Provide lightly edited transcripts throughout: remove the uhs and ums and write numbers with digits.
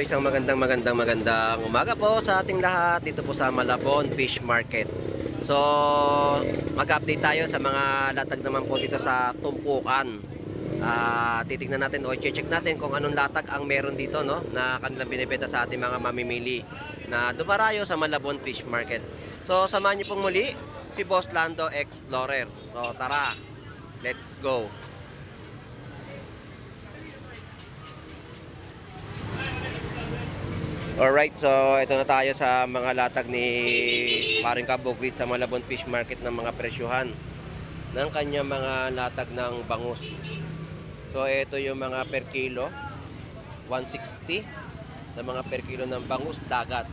Isang magandang umaga po sa ating lahat dito po sa Malabon Fish Market. So, mag-update tayo sa mga latag naman po dito sa tumpukan. Titignan natin o check natin kung anong latag ang meron dito, no, na kanilang binibenta sa ating mga mamimili na dumarayo sa Malabon Fish Market. So, samahan niyo pong muli si Boss Lando Explorer. So, tara, let's go. Alright, so ito na tayo sa mga latag ni Paring Kabugris sa Malabon Fish Market ng mga presyuhan ng kanya mga latag ng bangus. So ito yung mga per kilo, 160 na mga per kilo ng bangus dagat.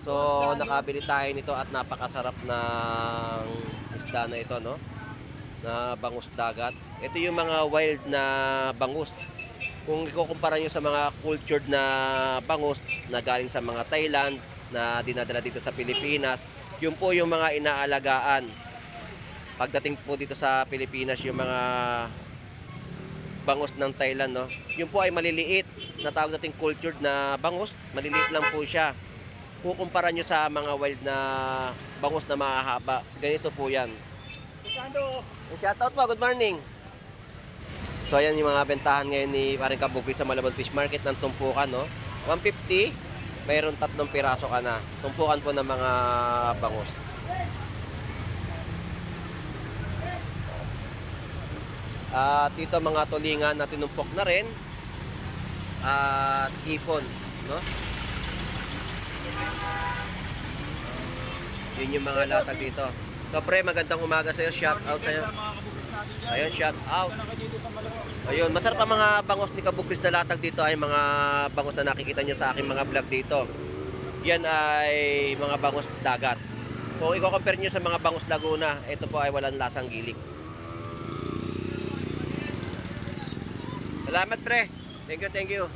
So nakabili tayo nito at napakasarap ng isda na ito, no? Na bangus dagat. Ito yung mga wild na bangus. Kung ikukumpara nyo sa mga cultured na bangus na galing sa mga Thailand na dinadala dito sa Pilipinas, yun po yung mga inaalagaan. Pagdating po dito sa Pilipinas, yung mga bangus ng Thailand, no, yun po ay maliliit. Na tawag nating cultured na bangus, maliliit lang po siya. Kukumpara nyo sa mga wild na bangus na mahahaba, ganito po yan. Shoutout po, good morning. So ayan yung mga bentahan ngayon ni Paring Kabugris sa Malabon Fish Market ng tumpukan, no? 150, mayroon 3 piraso ka na. Tumpukan po ng mga bangus. At dito mga tulingan na tinumpok na rin. At hipon, no? Yun yung mga latag dito. So pre, magandang umaga sa'yo. Shout out sa'yo. Ayun, shout out. Ayun, masarap ang mga bangus ni Kabugris na latag dito ay mga bangus na nakikita nyo sa aking mga vlog dito. Yan ay mga bangus dagat. Kung i-compare nyo sa mga bangus Laguna, ito po ay walang lasang gilik. Salamat pre. Thank you.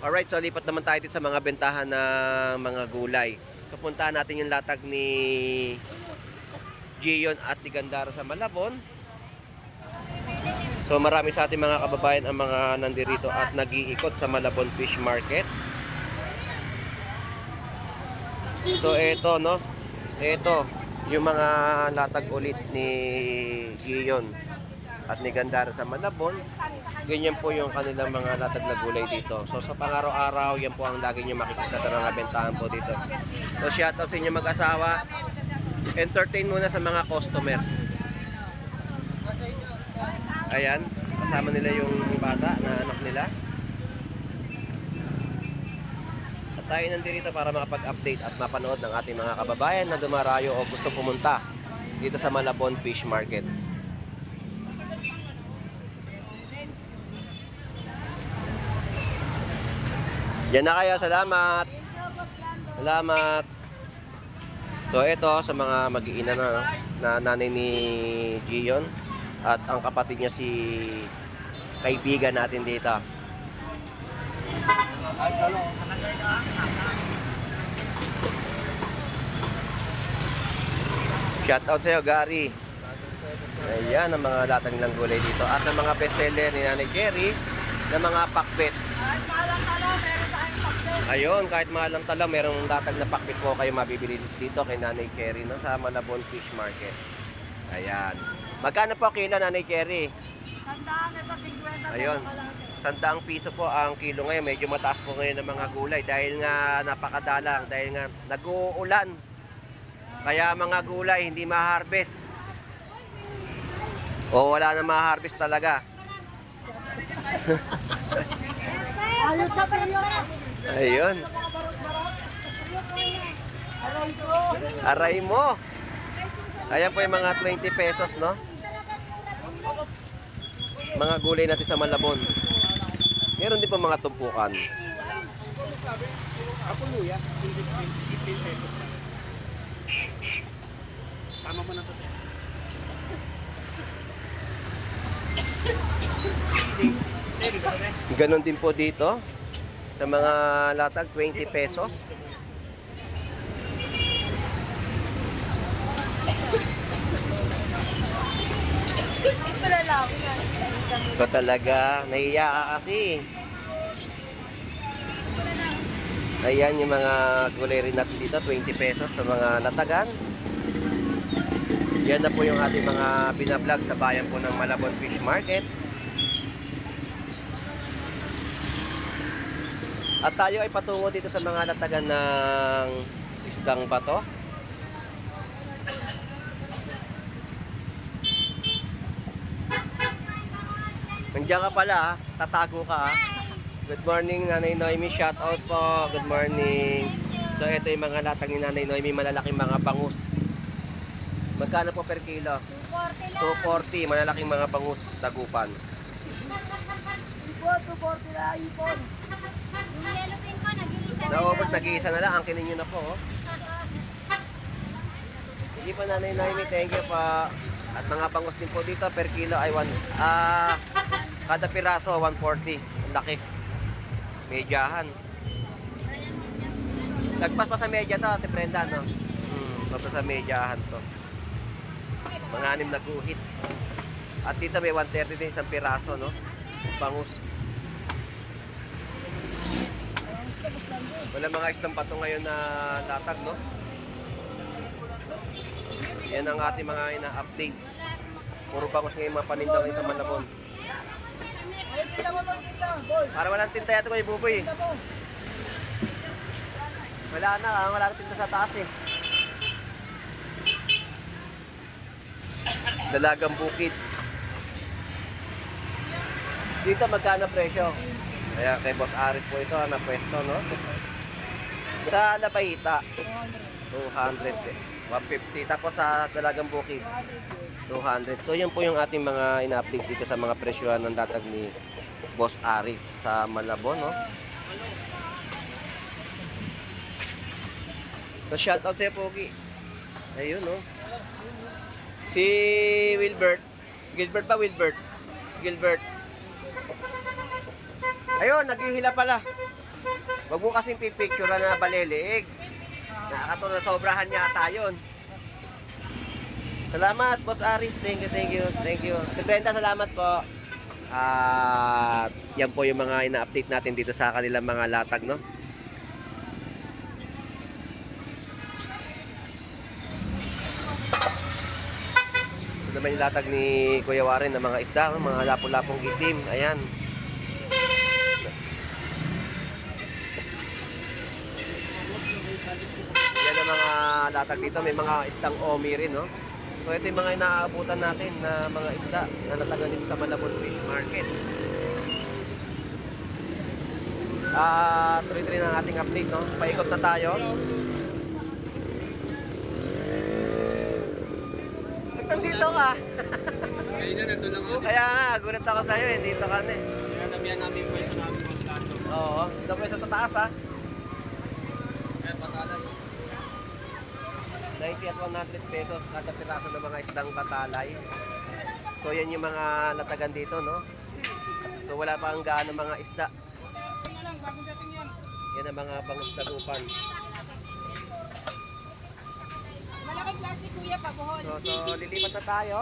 Alright, so lipat naman tayo dito sa mga bentahan ng mga gulay. Pupuntahan natin yung latag ni Gion at ni Gandara sa Malabon. So marami sa ating mga kababayan ang mga nandirito at nag-iikot sa Malabon Fish Market. So ito, no, ito yung mga latag ulit ni Gion at ni Gandara sa Malabon. Ganyan po yung kanilang mga latag na gulay dito. So sa pang-araw-araw, yan po ang lagi nyo makikita sa mga bentahan po dito. So shoutout sa inyo mag-asawa. Entertain muna sa mga customer. Ayan, kasama nila yung bata na anak nila. At tayo nandito para makapag-update at mapanood ng ating mga kababayan na dumarayo o gusto pumunta dito sa Malabon Fish Market. Diyan na kayo, salamat. Salamat. So ito sa mga mag-iina na nanay ni Gion at ang kapatid niya si kaibigan natin dito. Shout out sa iyo, Gary. Ayan ang mga latag nilang gulay dito at ang mga bestseller ni Nanay Jerry na mga pakbet. Ayun, kahit mahalang tala, merong latag na pakbet po kayo mabibili dito kay Nanay Jerry, no, sa Malabon Fish Market. Ayan. Magkano po kilo, Nanay Jerry? 100, ito 50. Ayun. 100 piso po ang kilo ngayon. Medyo mataas po ngayon ng mga gulay dahil nga napakadalang, dahil nga nag-uulan. Kaya mga gulay hindi ma-harvest. O wala na ma-harvest talaga. Ayos ka pa Ayun. Aray mo. Ayan po yung mga 20 pesos, no? Mga gulay natin sa Malabon. Meron din po mga tumpukan. Ako luya, 15 pesos. Tama mo na ito. Ganon din po dito. Sa mga latag, 20 pesos. Ito talaga, nahiya ka kasi. Ayan yung mga gulay rin natin dito, 20 pesos sa mga latagan. Yan na po yung ating mga binablog sa bayan po ng Malabon Fish Market. At tayo ay patungo dito sa mga latagan ng isdang bato. Nandiyan ka pala ha, tatago ka ha. Good morning Nanay Noemi, shout out po, good morning. So ito yung mga latag ni Nanay Noemi, malalaking mga bangus. Magkano po per kilo? 240, malalaking mga bangus, dagupan. Ipon, 240 na ipon. Yung yellow pin ko, nag-iisa na Naubos, nag-iisa na lang, ang kinin nyo na po. Oh. Sige po Nanay Noemi, thank you po. At mga bangus din po dito, per kilo ay kada piraso 140. Ang laki. Medyahan. Lagpas pa sa medya to, Ate Brenda, no? Lagpas sa medyahan to. Mga 6 na guhit. At dito may 130 din isang piraso, no? Bangus. Wala mga isang pato ngayon na latag, no? Yan ang ating mga ina-update. Puro bangus ngayon mga paninda ngayon sa Malabon. Para walang tinta yato kayo, Buboy. Wala na tinta sa taas eh. Dalagang bukid. Dito magkano presyo? Kaya kay Boss Aris po ito na pwesto, no? Sa Lapahita 200 150. Tapos sa Dalagang Bukid 200. So yun po yung ating mga ina-update dito sa mga presyohan ng latag ni Boss Aris sa Malabon, no? So shout out sa'yo, Pogi. Ayun, no? Si Wilbert. Gilbert ba, Wilbert? Gilbert. Ayun, naghihila pala. Wag mo kasing pipicture na baliliig. Nakakatulong, sobrahan yata yun. Salamat, Boss Aris. Thank you, thank you, thank you. Brenda, salamat po. At yan po yung mga ina-update natin dito sa kanilang mga latag, no? Ito naman yung latag ni Kuya Warren ng mga isda, mga lapo-lapong itim. Ayan. Yan ang mga latag dito. May mga isdang omi rin, no? So ito yung mga inaabutan natin na mga isda na natagan dito sa Malabon Fish Market. Tuloy-tuloy na ang ating update, no? Paikot na tayo. Nagtang dito ka. Kaya na, nandun lang ako. Kaya nga, gulat ako sa'yo eh. Dito ka na eh. Kaya nabihan namin yung pwesto namin mga slato. Oo, dito po sa tataas ha. Kaya patalan. 90 at 100 pesos kada piraso ng mga isdang batalay. So yan yung mga latagan dito, no? So wala pa ang gaano mga isda. Yan ang mga bangus dagupan. Malaking plastic kuya, pabuhol. So lilipat na tayo.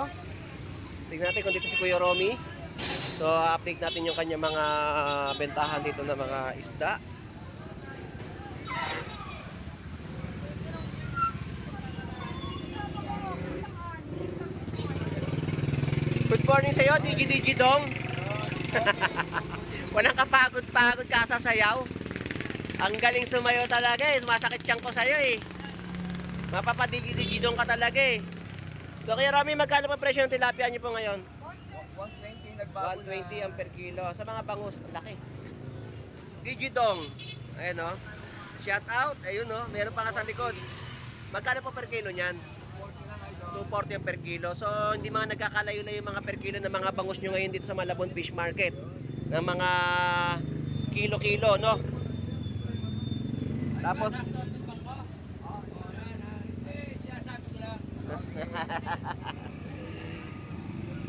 Tingnan natin kung dito si Kuya Romy. So update natin yung kanya mga bentahan dito ng mga isda. Good morning sa'yo, Digi Dong. Walang kapagod-pagod ka sa sayaw. Ang galing sumayo talaga eh. Sumasakit tiyang ko sa'yo eh. Mapapadigi Dong ka talaga eh. So kaya Rami, magkano pa presyo ng tilapia niyo po ngayon? 120 nagbago 120 ang per kilo. Sa mga bangus, ang laki. Digi Dong. Ayan o. Shout out. Ayun o. Meron pa nga sa likod. Magkano po per kilo niyan? 240 ang per kilo. So, hindi mga nagkakalayo-layo yung mga per kilo ng mga bangus nyo ngayon dito sa Malabon Fish Market. Ng mga kilo-kilo, no? Tapos,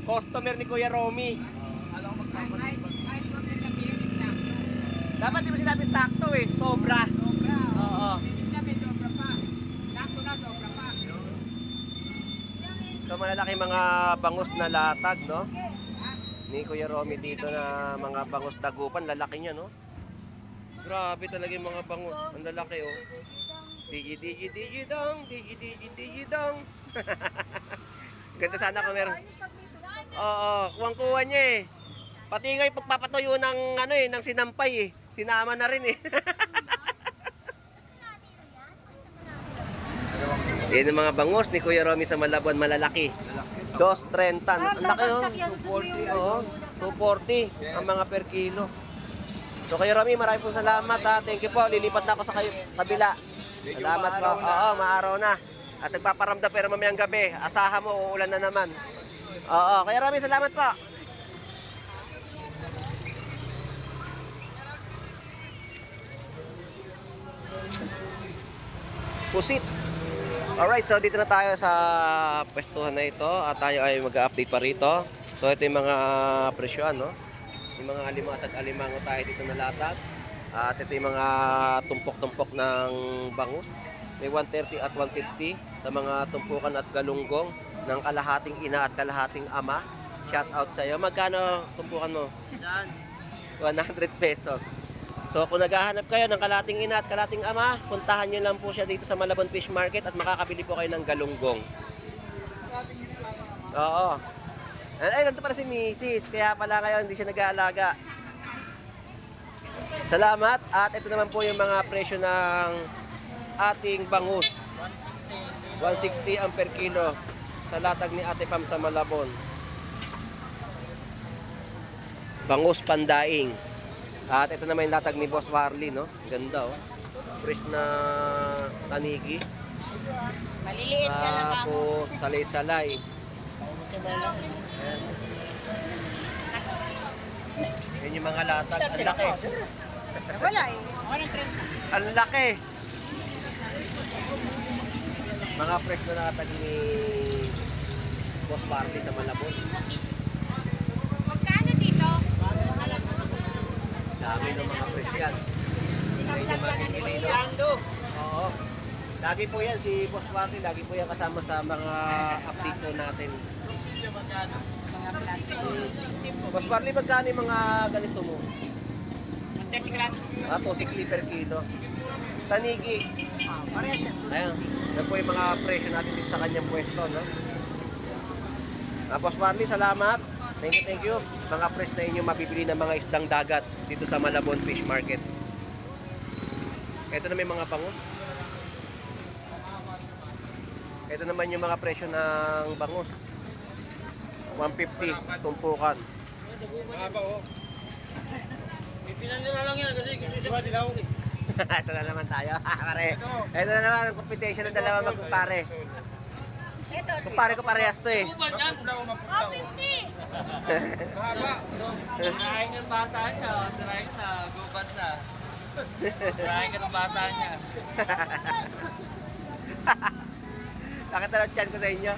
customer ni Kuya Romy. Alam ko magpapalipag. Dapat di mo sinabi sakto eh. Sobra. Oo. So malalaki mga bangus na latag, no? Ni Kuya Romy dito na mga bangus dagupan, lalaki niya, no? Grabe talaga yung mga bangus. Ang lalaki oh. Digi-digi-digi-dong. Ganda sana kung meron. Oo, kuwang-kuha niya eh. Pati nga yung pagpapatuyo ng ano eh, ng sinampay eh. Sinama na rin eh. Yan ang mga bangus ni Kuya Romy sa Malabon, malalaki. 2.30. Ang laki oh. 240. Oo, 240 ang mga per kilo. So Kuya Romy, maraming pong salamat ha. Thank you po. Lilipat na ako sa kabila. Salamat po. Oo, maaraw na. At nagpaparamdam pero mamayang gabi. Asahan mo, uulan na naman. Oo, Kuya Romy, salamat po. Pusit. Alright, so dito na tayo sa pwestuhan na ito at tayo ay mag-update pa rito. So ito yung mga presyoan, no? Yung mga alimango at alimango tayo dito na latag. At ito yung mga tumpok-tumpok ng bangus. May 130 at 150 sa mga tumpukan at galunggong ng kalahating ina at kalahating ama. Shout out sa iyo. Magkano tumpukan mo? 100 pesos. So kung naghahanap kayo ng kalating ina at kalating ama, puntahan nyo lang po siya dito sa Malabon Fish Market at makakabili po kayo ng galunggong. Oo. Ay, nandito pala si Mrs. Kaya pala kayo hindi siya nag-aalaga. Salamat. At ito naman po yung mga presyo ng ating bangus. 160 ang per kilo sa latag ni Ate Pam sa Malabon. Bangus pandaing. At ito naman yung latag ni Boss Warly, no? Ganda, oh. Fresh na tanigi. Maliliit ka lang ako. Tapos salay-salay. Yan yung mga latag. Ang laki. Wala eh. Ang laki. Mga fresh na latag ni Boss Warly sa Malabon. Magkano dito? Dami ng mga fresh yan. Yan yung mga Pilipino. Oo. Lagi po yan, si Boss Warly, lagi po yan kasama sa mga update po natin. Boss Warly, magkano yung mga ganito mo? 260 per kilo. Tanigi. Ayan. Yan po yung mga presyo natin dito sa kanyang pwesto, no? Boss Warly, salamat. Thank you. Mga fresh na inyo mabibili ng mga isdang dagat dito sa Malabon Fish Market. Ito na may mga bangus. Ito naman yung mga presyo ng bangus. 150 tumpukan. Mahaba oh. Pinanira lang yan kasi gusto siya dilaw eh. Ito na naman tayo. Pare. Ito na naman ang competition ng dalawa magkumpare. Kumpare ko parehas to eh. Tuban yan. Oh, 50! Mahaba. Tirahin ng bata niya. Tirahin na. Gubat na. Tirahin ka ng bata niya. Nakita lang chan ko sa inyo.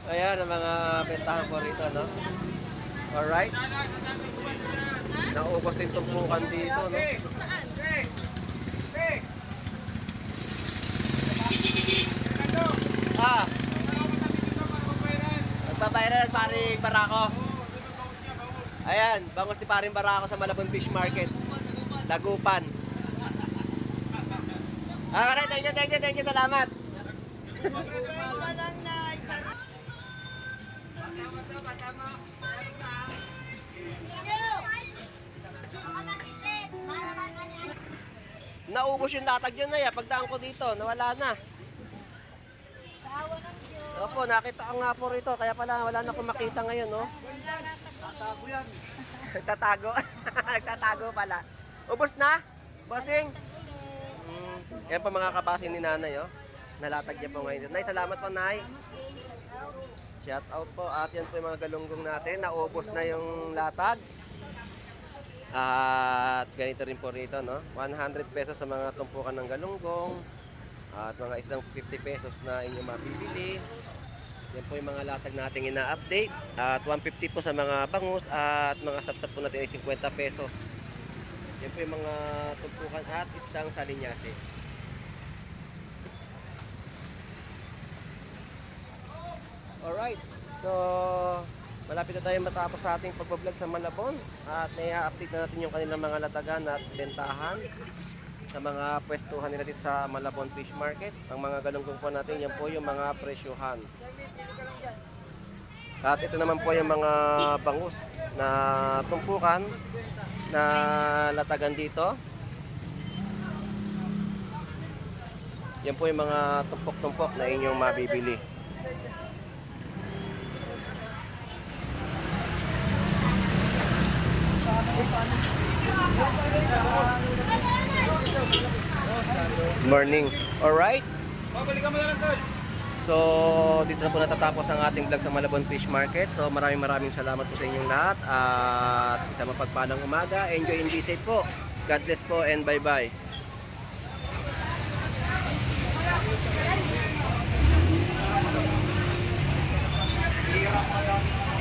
Ayan ang mga bentahan ko rito, no? Alright. Naubos din tumpukan dito, no? Ah! Nagbabayaran paring Barako. Ayan, bangus ni paring Barako sa Malabon Fish Market. Dagupan. Alright, thank you, salamat. Naubos yung latag yun na pagdaan ko dito, nawala na. Opo, nakita ko nga po rito, kaya pala wala na akong makita ngayon, no? Tatago yan. Tatago? Nagtatago pala. Ubos na? Bossing? Yan po mga kabasin ni nanay, oh. Nalatag niya po ngayon. Nay, salamat po, Nay. Shout out po. At yan po yung mga galunggong natin. Naubos na yung latag. At ganito rin po rito, no? 100 pesos sa mga tumpukan ng galunggong. At mga isang 50 pesos na inyo mabibili. Yan po yung mga latag nating ina-update. At 150 po sa mga bangus. At mga sapsap po natin ay 50 pesos. Yan po yung mga tumpukan at isang salinyase. Alright. So, malapit na tayo matapos sa ating pagbablog sa Malabon at i-update na natin yung kanilang mga latagan at bentahan sa mga pwestuhan nila dito sa Malabon Fish Market. Ang mga galunggong po natin, yan po yung mga presyuhan. At ito naman po yung mga bangus na tumpukan na latagan dito. Yan po yung mga tumpok-tumpok na inyong mabibili. Morning. Alright. So, dito na po natatapos ang ating vlog sa Malabon Fish Market. So, maraming salamat po sa inyong lahat. At sa mapagpalang umaga. Enjoy and be safe po. God bless po and bye-bye. Hirap mo lang.